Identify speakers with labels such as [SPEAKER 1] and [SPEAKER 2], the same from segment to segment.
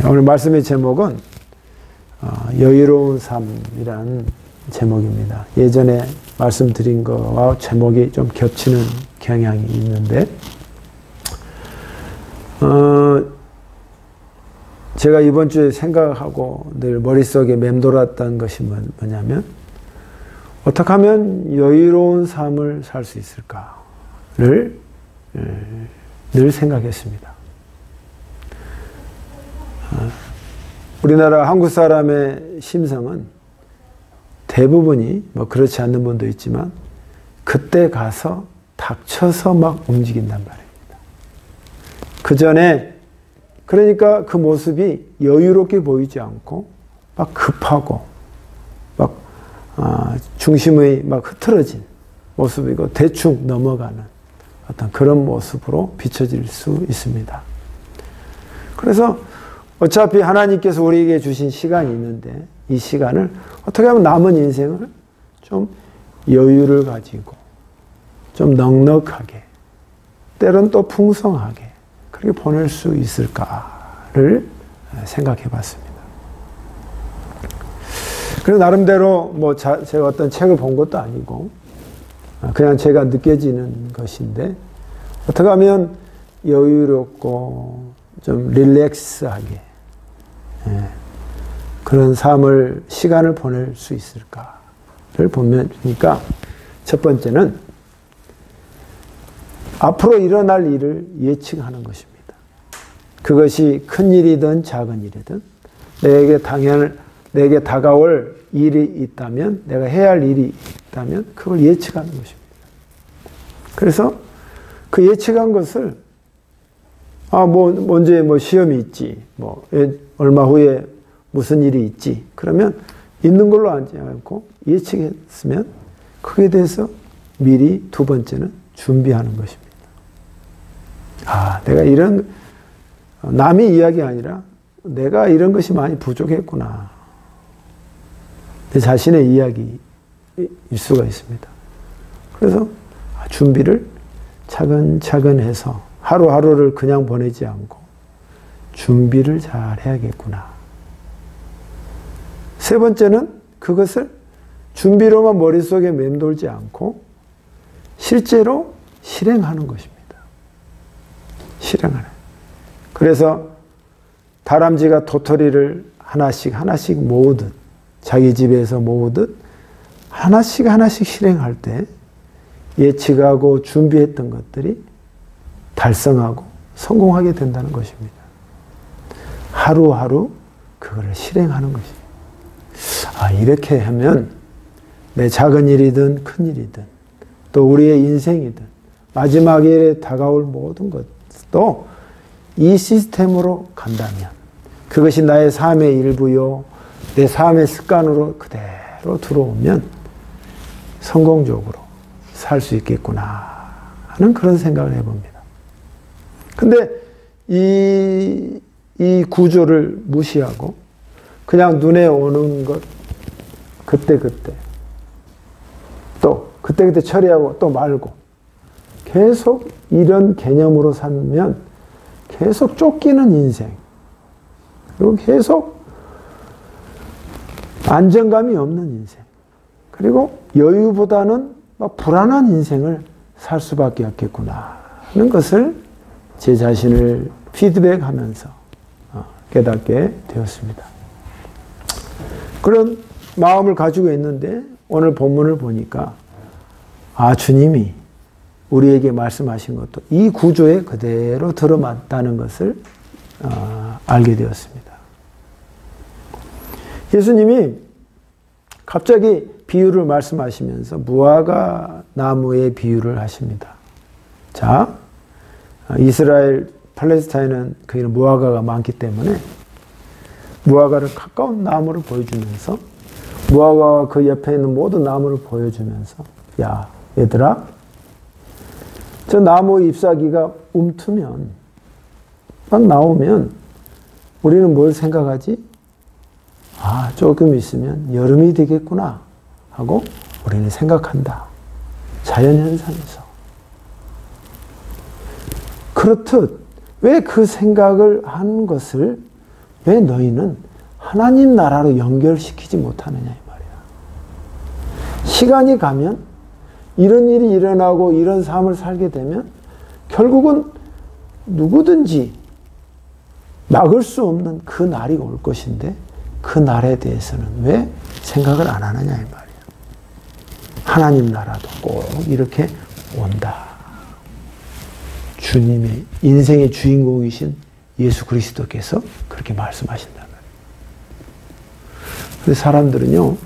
[SPEAKER 1] 오늘 말씀의 제목은 여유로운 삶이라는 제목입니다. 예전에 말씀드린 거와 제목이 좀 겹치는 경향이 있는데 제가 이번 주에 생각하고 늘 머릿속에 맴돌았던 것이 뭐냐면 어떻게 하면 여유로운 삶을 살 수 있을까를 늘 생각했습니다. 우리나라 한국 사람의 심성은 대부분이 뭐 그렇지 않는 분도 있지만 그때 가서 닥쳐서 막 움직인단 말입니다. 그 전에 그러니까 그 모습이 여유롭게 보이지 않고 막 급하고 막 중심의 막 흐트러진 모습이고 대충 넘어가는 어떤 그런 모습으로 비춰질 수 있습니다. 그래서 어차피 하나님께서 우리에게 주신 시간이 있는데 이 시간을 어떻게 하면 남은 인생을 좀 여유를 가지고 좀 넉넉하게 때론 또 풍성하게 그렇게 보낼 수 있을까를 생각해 봤습니다. 그래서 나름대로 뭐 제가 어떤 책을 본 것도 아니고 그냥 제가 느껴지는 것인데 어떻게 하면 여유롭고 좀 릴렉스하게 그런 삶을 시간을 보낼 수 있을까를 보니까 첫 번째는 앞으로 일어날 일을 예측하는 것입니다. 그것이 큰 일이든 작은 일이든 내게 다가올 일이 있다면 내가 해야 할 일이 있다면 그걸 예측하는 것입니다. 그래서 그 예측한 것을 먼저 시험이 있지, 얼마 후에 무슨 일이 있지, 그러면 있는 걸로 하지 않고 예측했으면 그에 대해서 미리 두 번째는 준비하는 것입니다. 내가 남의 이야기 아니라 내가 이런 것이 많이 부족했구나. 내 자신의 이야기일 수가 있습니다. 그래서 준비를 차근차근 해서 하루하루를 그냥 보내지 않고 준비를 잘 해야겠구나. 세 번째는 그것을 준비로만 머릿속에 맴돌지 않고 실제로 실행하는 것입니다. 실행하는. 그래서 다람쥐가 도토리를 하나씩 모으듯 자기 집에서 모으듯 하나씩 실행할 때 예측하고 준비했던 것들이 달성하고 성공하게 된다는 것입니다. 하루하루 그거를 실행하는 것입니다. 이렇게 하면 내 작은 일이든 큰 일이든 또 우리의 인생이든 마지막에 다가올 모든 것도 이 시스템으로 간다면 그것이 나의 삶의 일부요 내 삶의 습관으로 그대로 들어오면 성공적으로 살 수 있겠구나 하는 그런 생각을 해봅니다. 근데 이 구조를 무시하고 그냥 눈에 오는 것 그때그때 또 그때그때 처리하고 또 말고 계속 이런 개념으로 살면 계속 쫓기는 인생 그리고 계속 안정감이 없는 인생 그리고 여유보다는 막 불안한 인생을 살 수밖에 없겠구나 하는 것을 제 자신을 피드백하면서 깨닫게 되었습니다. 그런 마음을 가지고 있는데 오늘 본문을 보니까 주님이 우리에게 말씀하신 것도 이 구조에 그대로 들어맞다는 것을 알게 되었습니다. 예수님이 갑자기 비유를 말씀하시면서 무화과 나무의 비유를 하십니다. 자, 이스라엘, 팔레스타인은 거기는 무화과가 많기 때문에 무화과를 가까운 나무를 보여주면서 무화과와 그 옆에 있는 모든 나무를 보여주면서 야, 얘들아, 저 나무 잎사귀가 움트면 막 나오면 우리는 뭘 생각하지? 조금 있으면 여름이 되겠구나 하고 우리는 생각한다. 자연현상에서. 그렇듯 왜 그 생각을 하는 것을 왜 너희는 하나님 나라로 연결시키지 못하느냐 이 말이야. 시간이 가면 이런 일이 일어나고 이런 삶을 살게 되면 결국은 누구든지 막을 수 없는 그 날이 올 것인데 그 날에 대해서는 왜 생각을 안 하느냐 이 말이야. 하나님 나라도 꼭 이렇게 온다. 주님의 인생의 주인공이신 예수 그리스도께서 그렇게 말씀하신단 말이에요. 그래서 사람들은요,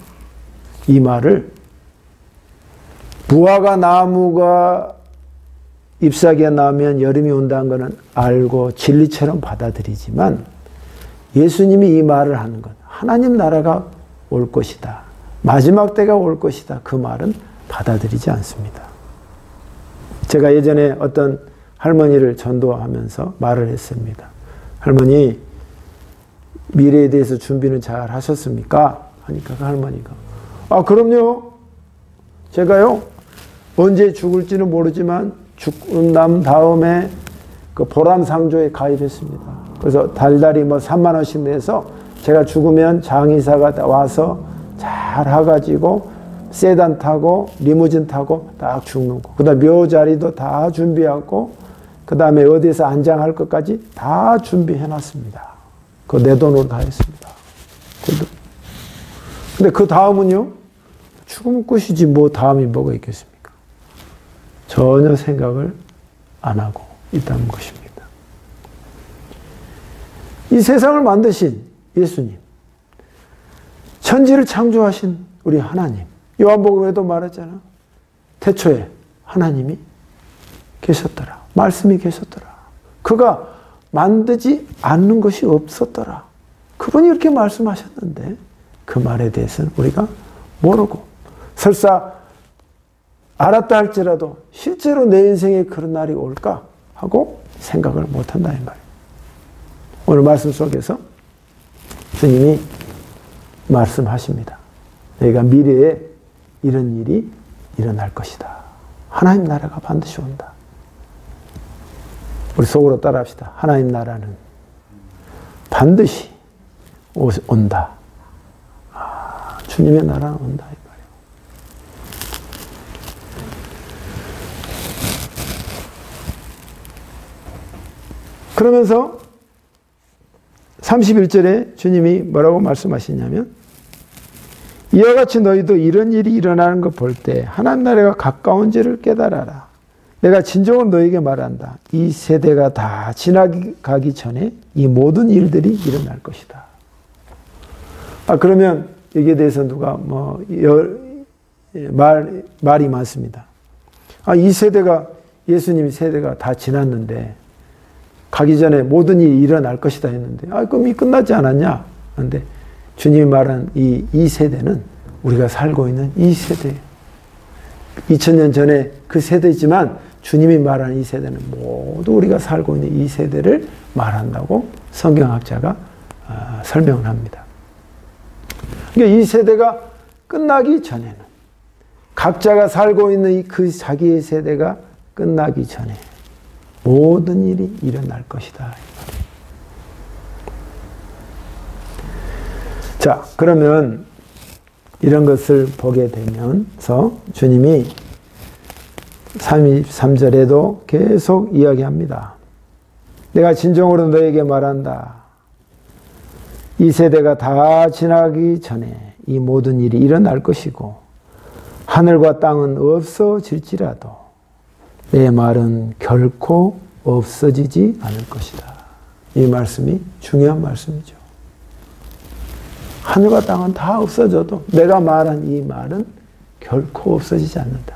[SPEAKER 1] 이 말을 무화과 나무가 잎사귀가 나면 여름이 온다는 것은 알고 진리처럼 받아들이지만 예수님이 이 말을 하는 건 하나님 나라가 올 것이다. 마지막 때가 올 것이다. 그 말은 받아들이지 않습니다. 제가 예전에 어떤 할머니를 전도하면서 말을 했습니다. 할머니, 미래에 대해서 준비는 잘 하셨습니까? 하니까 그 할머니가 그럼요. 제가요 언제 죽을지는 모르지만 죽은 남 다음에 그 보람상조에 가입했습니다. 그래서 달달이 3만 원씩 내서 제가 죽으면 장의사가 와서 잘 해가지고 세단 타고 리무진 타고 딱 죽는 거. 그 다음 묘 자리도 다 준비하고 그 다음에 어디에서 안장할 것까지 다 준비해놨습니다. 그거 내 돈으로 다 했습니다. 근데 그 다음은요? 죽으면 끝이지 뭐 다음이 뭐가 있겠습니까? 전혀 생각을 안 하고 있다는 것입니다. 이 세상을 만드신 예수님, 천지를 창조하신 우리 하나님, 요한복음에도 말했잖아. 태초에 하나님이 계셨더라. 말씀이 계셨더라. 그가 만들지 않는 것이 없었더라. 그분이 이렇게 말씀하셨는데 그 말에 대해서는 우리가 모르고 설사 알았다 할지라도 실제로 내 인생에 그런 날이 올까 하고 생각을 못한다 이 말이에요. 오늘 말씀 속에서 주님이 말씀하십니다. 너희가 미래에 이런 일이 일어날 것이다. 하나님 나라가 반드시 온다. 우리 속으로 따라합시다. 하나님 나라는 반드시 온다. 주님의 나라는 온다. 이 말이에요. 그러면서 31절에 주님이 뭐라고 말씀하시냐면 이와 같이 너희도 이런 일이 일어나는 것 볼 때 하나님 나라가 가까운 줄을 깨달아라. 내가 진정으로 너에게 말한다. 이 세대가 다 지나가기 전에 이 모든 일들이 일어날 것이다. 그러면 여기에 대해서 누가 말이 많습니다. 이 세대가 예수님 세대가 다 지났는데 가기 전에 모든 일이 일어날 것이다 했는데 그럼 이 끝나지 않았냐? 그런데 주님이 말한 이 세대는 우리가 살고 있는 이 세대예요. 2000년 전에 그 세대지만 주님이 말하는 이 세대는 모두 우리가 살고 있는 이 세대를 말한다고 성경학자가 설명을 합니다. 그러니까 이 세대가 끝나기 전에는 각자가 살고 있는 그 자기의 세대가 끝나기 전에 모든 일이 일어날 것이다. 자, 그러면 이런 것을 보게 되면서 주님이 33절에도 계속 이야기합니다. 내가 진정으로 너에게 말한다. 이 세대가 다 지나기 전에 이 모든 일이 일어날 것이고 하늘과 땅은 없어질지라도 내 말은 결코 없어지지 않을 것이다. 이 말씀이 중요한 말씀이죠. 하늘과 땅은 다 없어져도 내가 말한 이 말은 결코 없어지지 않는다.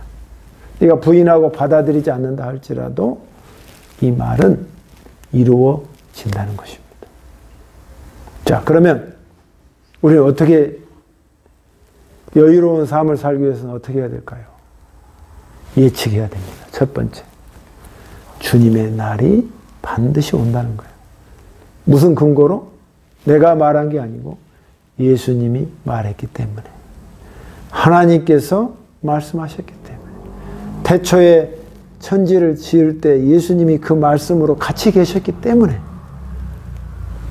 [SPEAKER 1] 네가 부인하고 받아들이지 않는다 할지라도 이 말은 이루어진다는 것입니다. 자, 그러면 우리는 어떻게 여유로운 삶을 살기 위해서는 어떻게 해야 될까요? 예측해야 됩니다. 첫 번째, 주님의 날이 반드시 온다는 거예요. 무슨 근거로? 내가 말한 게 아니고 예수님이 말했기 때문에, 하나님께서 말씀하셨기 때문에, 태초에 천지를 지을 때 예수님이 그 말씀으로 같이 계셨기 때문에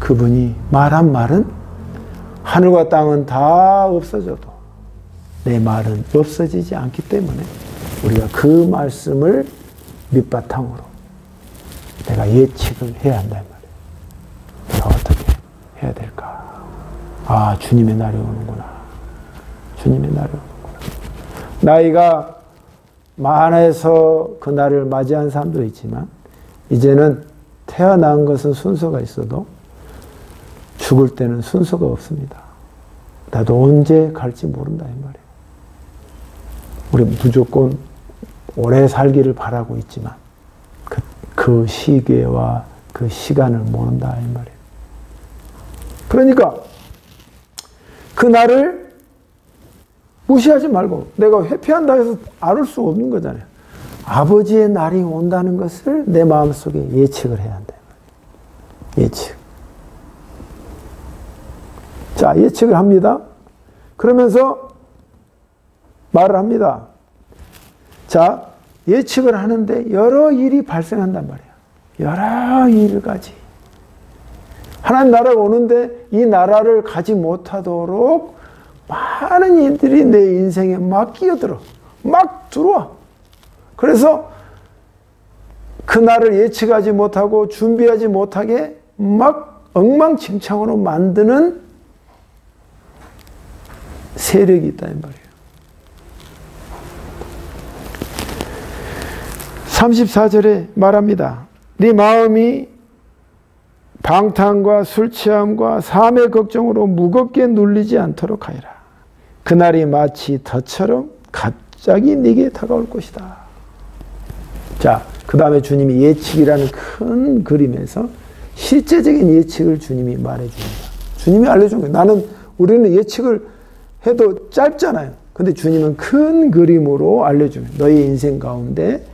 [SPEAKER 1] 그분이 말한 말은 하늘과 땅은 다 없어져도 내 말은 없어지지 않기 때문에 우리가 그 말씀을 밑바탕으로 내가 예측을 해야 한단 말이에요. 내가 어떻게 해야 될까? 아, 주님의 날이 오는구나. 주님의 날이 오는구나. 나이가 많아서 그 날을 맞이한 사람도 있지만 이제는 태어난 것은 순서가 있어도 죽을 때는 순서가 없습니다. 나도 언제 갈지 모른다 이 말이에요. 우리 무조건 오래 살기를 바라고 있지만 그 시기와 그 시간을 모른다 이 말이에요. 그러니까 그 날을 무시하지 말고 내가 회피한다 해서 앓을 수 없는 거잖아요. 아버지의 날이 온다는 것을 내 마음속에 예측을 해야 한다. 예측. 자, 예측을 합니다. 그러면서 말을 합니다. 자, 예측을 하는데 여러 일이 발생한단 말이에요. 여러 일까지. 하나님 나라가 오는데 이 나라를 가지 못하도록 많은 일들이 내 인생에 막 끼어들어. 막 들어와. 그래서 그 날을 예측하지 못하고 준비하지 못하게 막 엉망진창으로 만드는 세력이 있다 이 말이에요. 34절에 말합니다. 네 마음이 방탕과 술 취함과 삶의 걱정으로 무겁게 눌리지 않도록 하여라. 그날이 마치 덫처럼 갑자기 네게 다가올 것이다. 자, 그 다음에 주님이 예측이라는 큰 그림에서 실제적인 예측을 주님이 말해줍니다. 주님이 알려준 거예요. 우리는 예측을 해도 짧잖아요. 근데 주님은 큰 그림으로 알려주면 너희 인생 가운데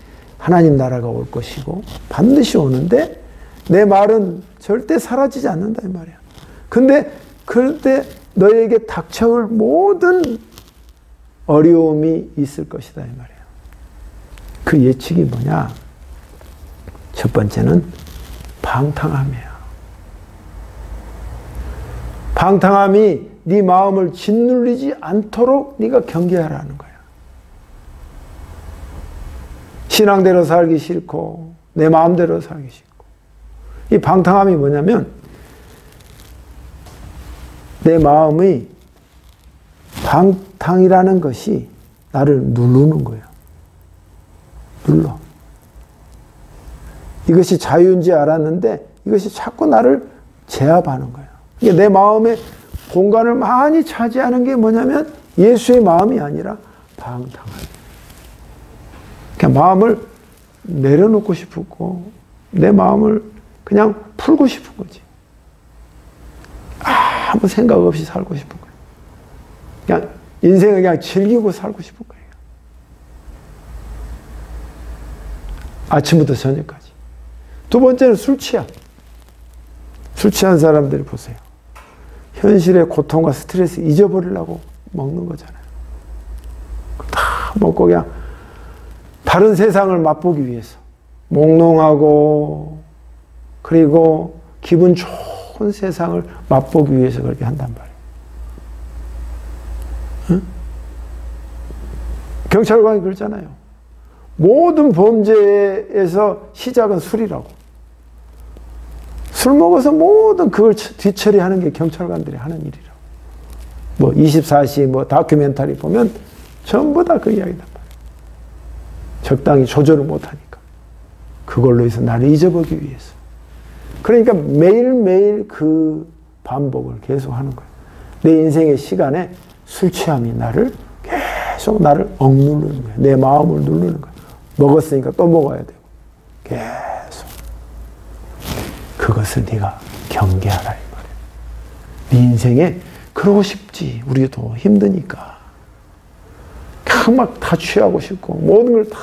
[SPEAKER 1] 하나님 나라가 올 것이고 반드시 오는데 내 말은 절대 사라지지 않는다 이 말이야. 근데 그럴 때 너에게 닥쳐올 모든 어려움이 있을 것이다 이 말이야. 그 예측이 뭐냐? 첫 번째는 방탕함이야. 방탕함이 네 마음을 짓눌리지 않도록 네가 경계하라는 거야. 신앙대로 살기 싫고 내 마음대로 살기 싫고. 이 방탕함이 뭐냐면 내 마음의 방탕이라는 것이 나를 누르는 거예요. 눌러. 이것이 자유인지 알았는데 이것이 자꾸 나를 제압하는 거예요. 내 마음에 공간을 많이 차지하는 게 뭐냐면 예수의 마음이 아니라 방탕함. 그냥 마음을 내려놓고 싶고 내 마음을 그냥 풀고 싶은 거지. 아무 생각 없이 살고 싶은 거예요. 그냥 인생을 그냥 즐기고 살고 싶은 거예요. 아침부터 저녁까지. 두 번째는 술 취함. 술 취한 사람들이 보세요. 현실의 고통과 스트레스 잊어버리려고 먹는 거잖아요. 다 먹고 그냥 다른 세상을 맛보기 위해서 몽롱하고 그리고 기분 좋은 세상을 맛보기 위해서 그렇게 한단 말이에요. 응? 경찰관이 그러잖아요. 모든 범죄에서 시작은 술이라고. 술 먹어서 모든 그걸 뒤처리하는 게 경찰관들이 하는 일이라고. 뭐 24시 뭐 다큐멘터리 보면 전부 다 그 이야기단 말이에요. 적당히 조절을 못하니까. 그걸로 해서 나를 잊어보기 위해서. 그러니까 매일매일 그 반복을 계속 하는 거예요. 내 인생의 시간에 술 취함이 계속 나를 억누르는 거예요. 내 마음을 누르는 거예요. 먹었으니까 또 먹어야 되고. 계속. 그것을 네가 경계하라 이 말이에요. 네 인생에 그러고 싶지. 우리도 힘드니까. 막 다 취하고 싶고 모든 걸 다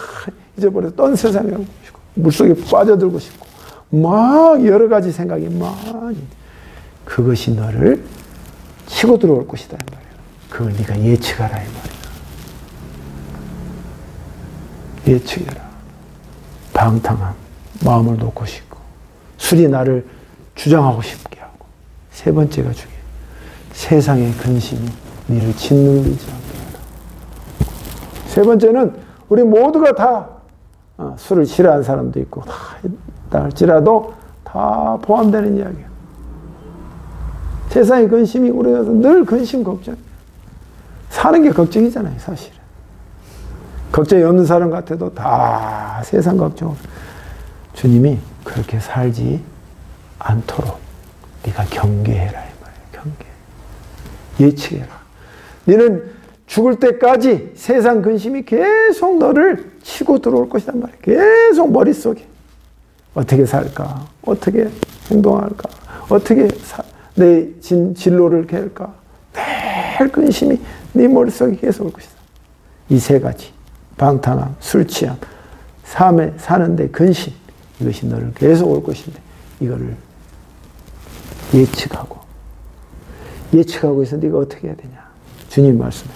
[SPEAKER 1] 잊어버려서 떤 세상에 하고 싶고 물속에 빠져들고 싶고 막 여러 가지 생각이 많이. 그것이 너를 치고 들어올 것이다 이 말이에요. 그걸 네가 예측하라 이 말이에요. 예측해라. 방탕함, 마음을 놓고 싶고 술이 나를 주장하고 싶게 하고 세 번째가 중요해요. 세상의 근심이 니를 짓눌리지 않게 하라. 세 번째는 우리 모두가 다 술을 싫어하는 사람도 있고 다 있다 할지라도 다 포함되는 이야기예요. 세상의 근심이 우리가 늘 근심 걱정. 사는 게 걱정이잖아요, 사실은. 걱정이 없는 사람 같아도 다 세상 걱정. 주님이 그렇게 살지 않도록 네가 경계해라 이 말이에요. 경계. 예측해라. 너는 죽을 때까지 세상 근심이 계속 너를 치고 들어올 것이란 말이에요. 계속 머릿속에. 어떻게 살까? 어떻게 행동할까? 어떻게 내 진로를 갤까? 늘 근심이 네 머릿속에 계속 올 것이다. 이 세 가지. 방탕함, 술 취함, 삶에 사는데 근심. 이것이 너를 계속 올 것인데 이거를 예측하고 있어 네가 어떻게 해야 되냐. 주님 말씀해.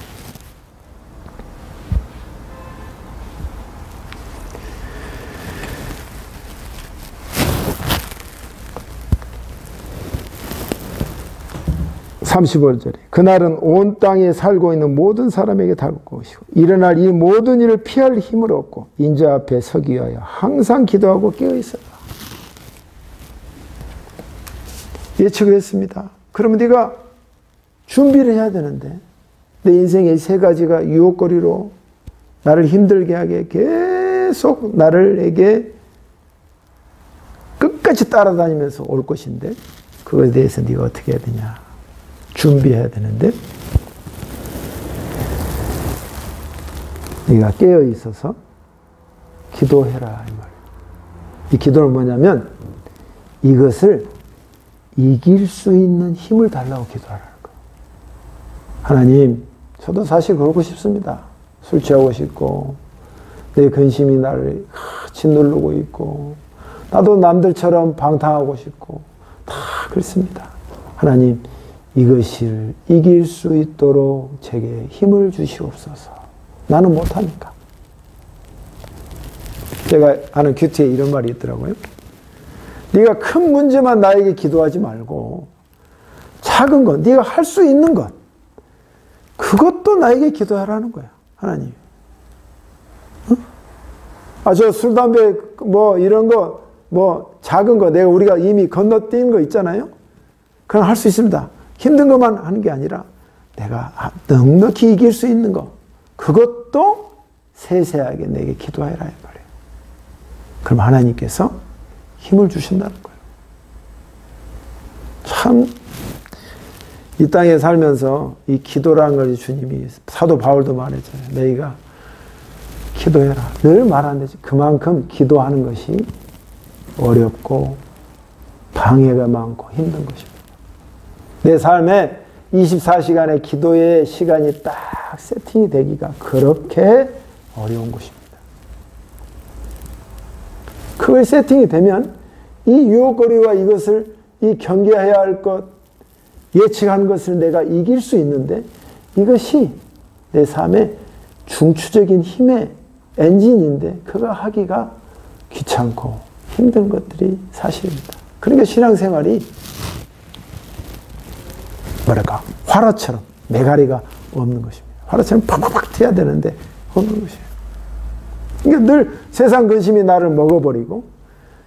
[SPEAKER 1] (35절에) 그날은 온 땅에 살고 있는 모든 사람에게 다가올 것이고 일어날 이 모든 일을 피할 힘을 얻고 인자 앞에 서기 위하여 항상 기도하고 깨어 있어라. 예측을 했습니다. 그러면 네가 준비를 해야 되는데 내 인생의 세 가지가 유혹거리로 나를 힘들게 하게 계속 나를에게 끝까지 따라다니면서 올 것인데 그거에 대해서 네가 어떻게 해야 되냐. 준비해야 되는데 네가 깨어 있어서 기도해라 이 말이에요. 이 기도는 뭐냐면 이것을 이길 수 있는 힘을 달라고 기도하라는 거예요. 하나님, 저도 사실 그러고 싶습니다. 술 취하고 싶고 내 근심이 나를 짓누르고 있고 나도 남들처럼 방탕하고 싶고 다 그렇습니다. 하나님, 이것을 이길 수 있도록 제게 힘을 주시옵소서. 나는 못하니까. 제가 아는 큐티에 이런 말이 있더라고요. 네가 큰 문제만 나에게 기도하지 말고 작은 것, 네가 할 수 있는 것, 그것도 나에게 기도하라는 거야. 하나님. 저 술, 담배, 이런 거, 작은 거, 우리가 이미 건너뛴 거 있잖아요? 그럼 할 수 있습니다. 힘든 것만 하는 게 아니라 내가 넉넉히 이길 수 있는 거, 그것도 세세하게 내게 기도해라 말이에요. 그럼 하나님께서 힘을 주신다는 거예요. 참, 이 땅에 살면서 이 기도라는 걸 주님이 사도 바울도 말했잖아요. 너희가 기도해라. 늘 말하는데 그만큼 기도하는 것이 어렵고 방해가 많고 힘든 것입니다. 내 삶에 24시간의 기도의 시간이 딱 세팅이 되기가 그렇게 어려운 것입니다. 그걸 세팅이 되면 이 유혹거리와 이것을 이 경계해야 할 것, 예측하는 것을 내가 이길 수 있는데 이것이 내 삶의 중추적인 힘의 엔진인데 그거 하기가 귀찮고 힘든 것들이 사실입니다. 그러니까 신앙생활이 화로처럼 메가리가 없는 것입니다. 화로처럼 팍팍팍 튀어야 되는데 없는 것이에요. 그러니까 늘 세상 근심이 나를 먹어버리고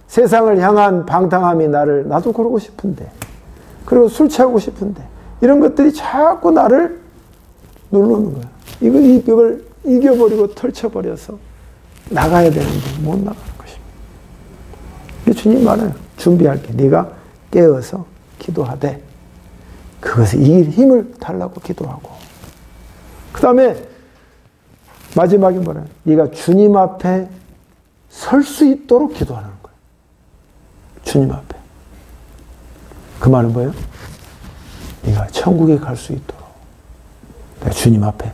[SPEAKER 1] 세상을 향한 방탕함이 나도 그러고 싶은데 그리고 술 취하고 싶은데 이런 것들이 자꾸 나를 누르는 거야. 이걸 이겨버리고 털쳐버려서 나가야 되는데 못 나가는 것입니다. 주님 말해요. 준비할게. 네가 깨어서 기도하되 그것을 이길 힘을 달라고 기도하고 그 다음에 마지막에 뭐래요? 네가 주님 앞에 설 수 있도록 기도하는 거예요. 주님 앞에. 그 말은 뭐예요? 네가 천국에 갈 수 있도록 내가 주님 앞에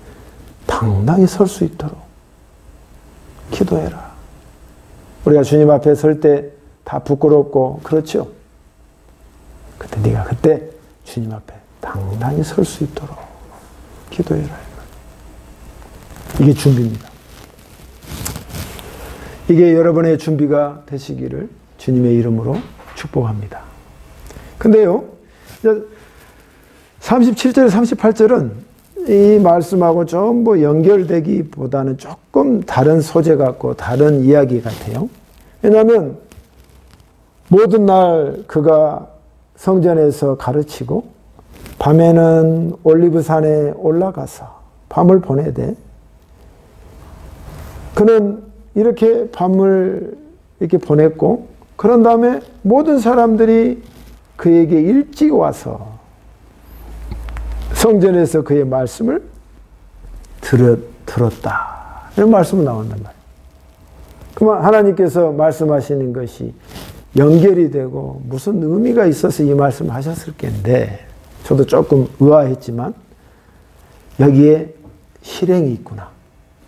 [SPEAKER 1] 당당히 설 수 있도록 기도해라. 우리가 주님 앞에 설 때 다 부끄럽고 그렇죠? 그때 네가 그때 주님 앞에 당당히 설 수 있도록 기도해라. 이게 준비입니다. 이게 여러분의 준비가 되시기를 주님의 이름으로 축복합니다. 근데요, 37절, 38절은 이 말씀하고 전부 연결되기보다는 조금 다른 소재 같고 다른 이야기 같아요. 왜냐하면 모든 날 그가 성전에서 가르치고 밤에는 올리브산에 올라가서 밤을 보내되 그는 이렇게 밤을 이렇게 보냈고 그런 다음에 모든 사람들이 그에게 일찍 와서 성전에서 그의 말씀을 들었다. 이런 말씀이 나온단 말이에요. 그러면 하나님께서 말씀하시는 것이 연결이 되고 무슨 의미가 있어서 이 말씀을 하셨을 텐데 저도 조금 의아했지만 여기에 실행이 있구나.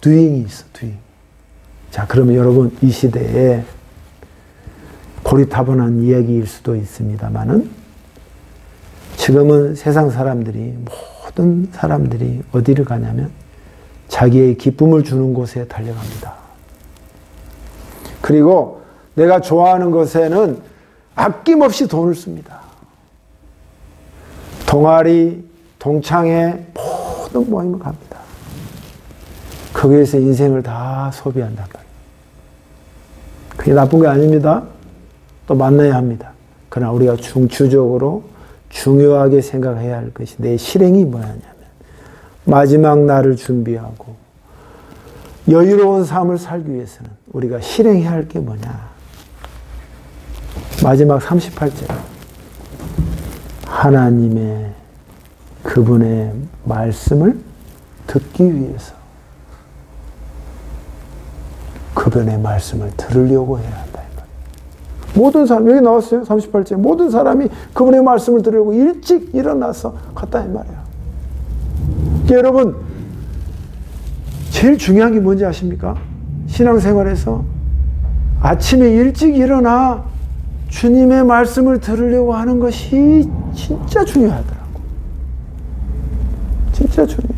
[SPEAKER 1] doing이 있어. doing. 자, 그러면 여러분 이 시대에 고리타분한 이야기일 수도 있습니다만은 지금은 세상 사람들이 모든 사람들이 어디를 가냐면 자기의 기쁨을 주는 곳에 달려갑니다. 그리고 내가 좋아하는 것에는 아낌없이 돈을 씁니다. 동아리, 동창회 모든 모임을 갑니다. 거기에서 인생을 다 소비한단 말이에요. 그게 나쁜 게 아닙니다. 또 만나야 합니다. 그러나 우리가 중추적으로 중요하게 생각해야 할 것이 내 실행이 뭐냐면 마지막 날을 준비하고 여유로운 삶을 살기 위해서는 우리가 실행해야 할 게 뭐냐. 마지막 38절 하나님의 그분의 말씀을 듣기 위해서 그분의 말씀을 들으려고 해야 한다. 모든 사람, 여기 나왔어요. 38절. 모든 사람이 그분의 말씀을 들으려고 일찍 일어나서 갔다 이 말이야. 여러분, 제일 중요한 게 뭔지 아십니까? 신앙생활에서 아침에 일찍 일어나 주님의 말씀을 들으려고 하는 것이 진짜 중요하더라고. 진짜 중요해.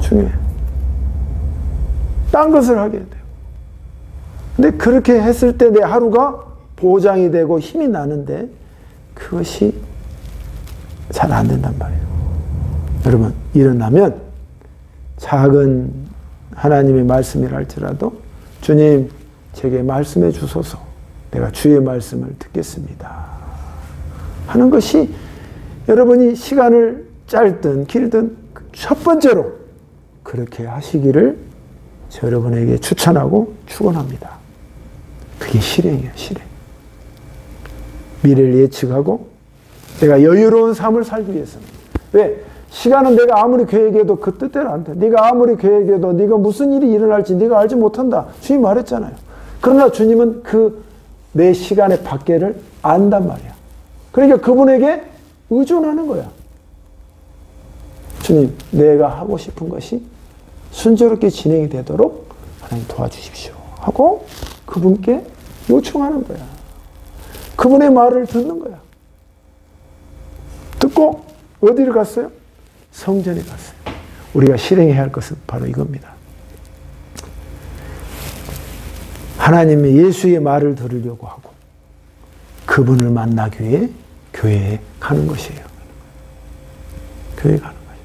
[SPEAKER 1] 중요해. 딴 것을 하게 돼요. 근데 그렇게 했을 때 내 하루가 보장이 되고 힘이 나는데 그것이 잘 안 된단 말이에요. 여러분, 일어나면 작은 하나님의 말씀이라 할지라도 주님, 제게 말씀해 주소서. 내가 주의 말씀을 듣겠습니다. 하는 것이 여러분이 시간을 짧든 길든 첫 번째로 그렇게 하시기를 저 여러분에게 추천하고 축원합니다. 그게 실행이에요, 실행. 미래를 예측하고 내가 여유로운 삶을 살기 위해서는. 왜? 시간은 내가 아무리 계획해도 그 뜻대로 안 돼. 네가 아무리 계획해도 네가 무슨 일이 일어날지 네가 알지 못한다. 주님 말했잖아요. 그러나 주님은 그 내 시간의 밖에를 안단 말이야. 그러니까 그분에게 의존하는 거야. 주님, 내가 하고 싶은 것이 순조롭게 진행이 되도록 하나님 도와주십시오. 하고 그분께 요청하는 거야. 그분의 말을 듣는 거야. 듣고 어디를 갔어요? 성전에 갔어요. 우리가 실행해야 할 것은 바로 이겁니다. 하나님의 예수의 말을 들으려고 하고 그분을 만나기 위해 교회에 가는 것이에요. 교회에 가는 거예요.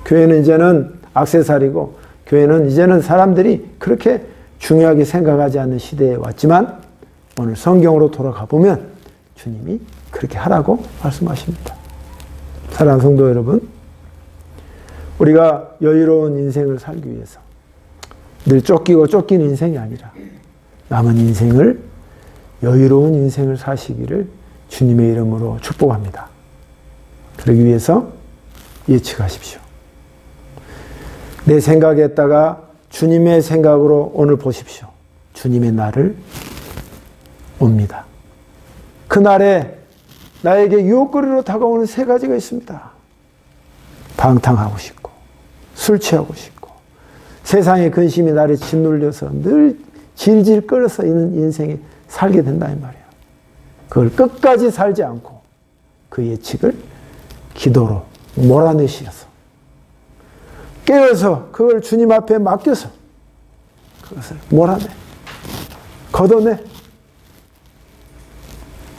[SPEAKER 1] 교회는 이제는 액세서리고 교회는 이제는 사람들이 그렇게 중요하게 생각하지 않는 시대에 왔지만 오늘 성경으로 돌아가 보면 주님이 그렇게 하라고 말씀하십니다. 사랑하는 성도 여러분, 우리가 여유로운 인생을 살기 위해서 늘 쫓기고 쫓기는 인생이 아니라 남은 인생을 여유로운 인생을 사시기를 주님의 이름으로 축복합니다. 그러기 위해서 예측하십시오. 내 생각에다가 주님의 생각으로 오늘 보십시오. 주님의 날을 옵니다. 그 날에 나에게 유혹거리로 다가오는 세 가지가 있습니다. 방탕하고 싶고 술 취하고 싶고 세상의 근심이 나를 짓눌려서 늘 질질 끌어서 있는 인생에 살게 된다 이 말이야. 그걸 끝까지 살지 않고 그 예측을 기도로 몰아내셔서 깨어서 그걸 주님 앞에 맡겨서 그것을 몰아내, 걷어내,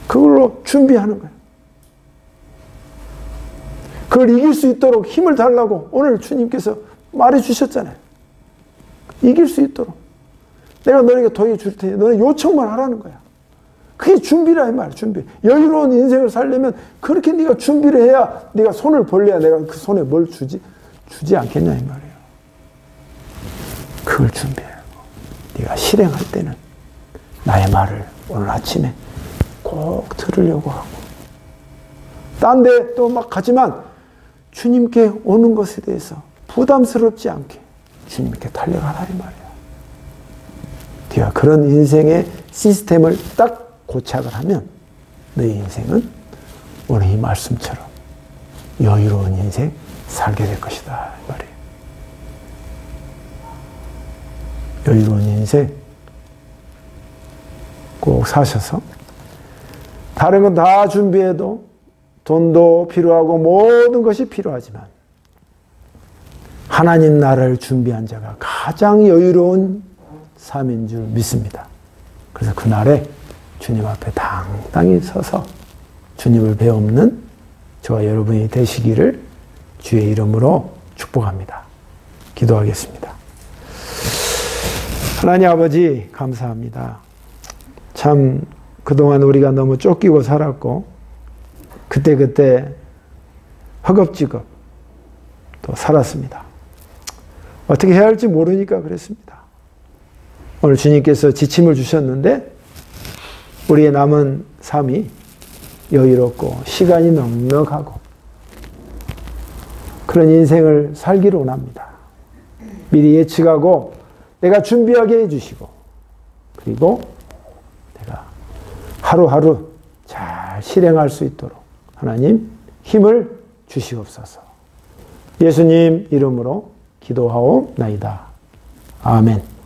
[SPEAKER 1] 그걸로 준비하는 거야. 그걸 이길 수 있도록 힘을 달라고 오늘 주님께서 말해 주셨잖아요. 이길 수 있도록. 내가 너에게 도해 줄 테니 너는 요청만 하라는 거야. 그게 준비라 이 말, 준비. 여유로운 인생을 살려면 그렇게 네가 준비를 해야 네가 손을 벌려야 내가 그 손에 뭘 주지 않겠냐 이 말이에요. 그걸 준비하고 네가 실행할 때는 나의 말을 오늘 아침에 꼭 들으려고 하고 딴 데 또 막 가지만 주님께 오는 것에 대해서 부담스럽지 않게 주님께 달려가라 이 말이에요. 네가 그런 인생의 시스템을 딱 고착을 하면 너의 인생은 오늘 이 말씀처럼 여유로운 인생 살게 될 것이다 이 말이에요. 여유로운 인생 꼭 사셔서 다른 건 다 준비해도 돈도 필요하고 모든 것이 필요하지만 하나님 나라를 준비한 자가 가장 여유로운 삶인 줄 믿습니다. 그래서 그날에 주님 앞에 당당히 서서 주님을 배움는 저와 여러분이 되시기를 주의 이름으로 축복합니다. 기도하겠습니다. 하나님 아버지 감사합니다. 참 그동안 우리가 너무 쫓기고 살았고 그때그때 허겁지겁 또 살았습니다. 어떻게 해야 할지 모르니까 그랬습니다. 오늘 주님께서 지침을 주셨는데 우리의 남은 삶이 여유롭고 시간이 넉넉하고 그런 인생을 살기를 원합니다. 미리 예측하고 내가 준비하게 해주시고 그리고 내가 하루하루 잘 실행할 수 있도록 하나님 힘을 주시옵소서. 예수님 이름으로 기도하옵나이다. 아멘.